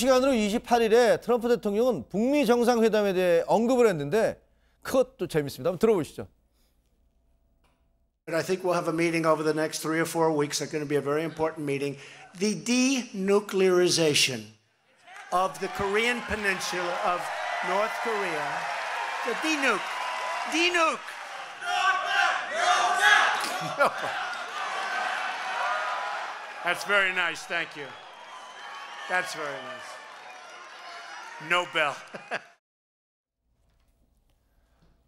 시간으로 28일에 트럼프 대통령은 북미 정상회담에 대해 언급을 했는데 그것도 재밌습니다. 한번 들어보시죠. I think we'll have a meeting over the next 3 or 4 weeks. It's going to be a very important meeting. The denuclearization of the Korean peninsula of North Korea. The denuke. Denuke. That's very nice. Thank you. That's very nice. Nobel.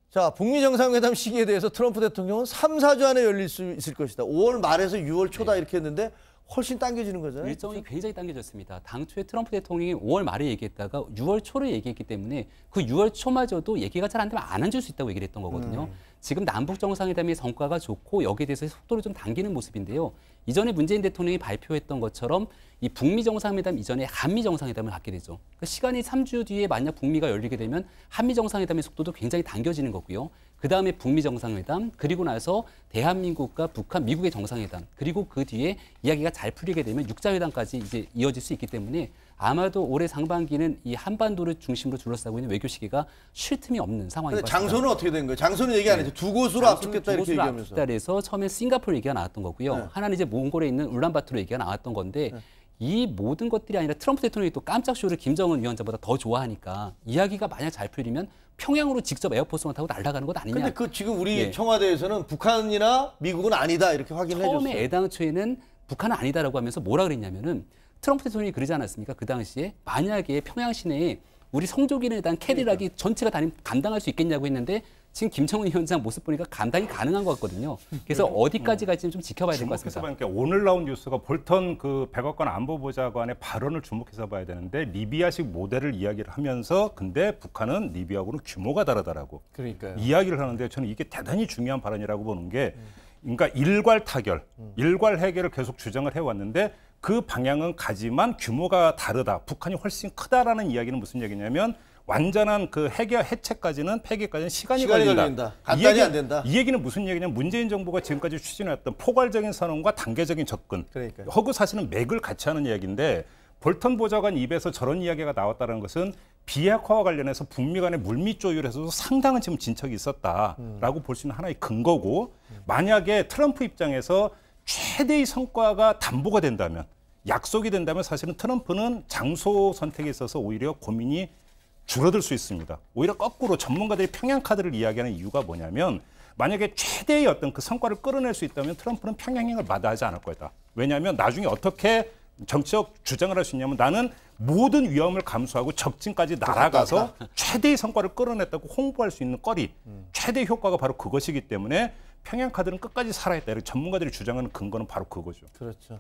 자, 북미 정상회담 시기에 대해서 트럼프 대통령은 3, 4주 안에 열릴 수 있을 것이다. 5월 말에서 6월 초다 이렇게 했는데 훨씬 당겨지는 거잖아요. 일정이 굉장히 당겨졌습니다. 당초에 트럼프 대통령이 5월 말에 얘기했다가 6월 초를 얘기했기 때문에 그 6월 초마저도 얘기가 잘 안 되면 안 앉을 수 있다고 얘기를 했던 거거든요. 지금 남북 정상회담의 성과가 좋고 여기에 대해서 속도를 좀 당기는 모습인데요. 이전에 문재인 대통령이 발표했던 것처럼 이 북미 정상회담 이전에 한미 정상회담을 갖게 되죠. 그러니까 시간이 3주 뒤에 만약 북미가 열리게 되면 한미 정상회담의 속도도 굉장히 당겨지는 거고요. 그다음에 북미 정상회담, 그리고 나서 대한민국과 북한, 미국의 정상회담, 그리고 그 뒤에 이야기가 잘 풀리게 되면 육자회담까지 이제 이어질 수 있기 때문에 아마도 올해 상반기는 이 한반도를 중심으로 둘러싸고 있는 외교 시기가 쉴 틈이 없는 상황인 것 같습니다. 장소는 어떻게 된 거예요? 장소는 얘기 안 했죠. 두 곳으로 압축됐다 이렇게 얘기하면서. 압축됐다 처음에 싱가포르 얘기가 나왔던 거고요. 네. 하나는 이제 몽골에 있는 울란바토르 얘기가 나왔던 건데 이 모든 것들이 아니라 트럼프 대통령이 또 깜짝 쇼를 김정은 위원장보다 더 좋아하니까 이야기가 만약 잘 풀리면 평양으로 직접 에어포스만 타고 날아가는 것 아니냐. 근데 그 지금 우리 청와대에서는 북한이나 미국은 아니다 이렇게 확인을 해줬어요. 처음에 애당초에는 북한은 아니다라고 하면서 뭐라 그랬냐면은 트럼프 대통령이 그러지 않았습니까? 그 당시에 만약에 평양 시내에 우리 성조기에 대한 캐딜락이 전체가 감당할 수 있겠냐고 했는데 지금 김정은 위원장 모습 보니까 감당이 가능한 것 같거든요. 그래서 어디까지 갈지는 좀 지켜봐야 될 것 같습니다. 주목해서 보니까 오늘 나온 뉴스가 볼턴 그 백악관 안보보좌관의 발언을 주목해서 봐야 되는데 리비아식 모델을 이야기를 하면서 근데 북한은 리비아하고는 규모가 다르다라고 그러니까요. 이야기를 하는데 저는 이게 대단히 중요한 발언이라고 보는 게 그러니까 일괄 타결, 일괄 해결을 계속 주장을 해왔는데 그 방향은 가지만 규모가 다르다. 북한이 훨씬 크다라는 이야기는 무슨 얘기냐면 완전한 그 해체까지는 폐기까지는 시간이 걸린다. 간단히 안 된다. 이 얘기는 무슨 얘기냐면 문재인 정부가 지금까지 추진해왔던 포괄적인 선언과 단계적인 접근. 그러니까요. 허구 사실은 맥을 같이 하는 이야기인데 볼턴 보좌관 입에서 저런 이야기가 나왔다는 것은 비핵화와 관련해서 북미 간의 물밑 조율에서도 상당한 지금 진척이 있었다라고 볼 수 있는 하나의 근거고 만약에 트럼프 입장에서 최대의 성과가 담보가 된다면 약속이 된다면 사실은 트럼프는 장소 선택에 있어서 오히려 고민이 줄어들 수 있습니다. 오히려 거꾸로 전문가들이 평양 카드를 이야기하는 이유가 뭐냐면 만약에 최대의 어떤 그 성과를 끌어낼 수 있다면 트럼프는 평양행을 마다하지 않을 거다. 왜냐하면 나중에 어떻게 정치적 주장을 할 수 있냐면 나는 모든 위험을 감수하고 적진까지 날아가서 최대의 성과를 끌어냈다고 홍보할 수 있는 거리, 최대 효과가 바로 그것이기 때문에 평양 카드는 끝까지 살아있다. 전문가들이 주장하는 근거는 바로 그거죠. 그렇죠.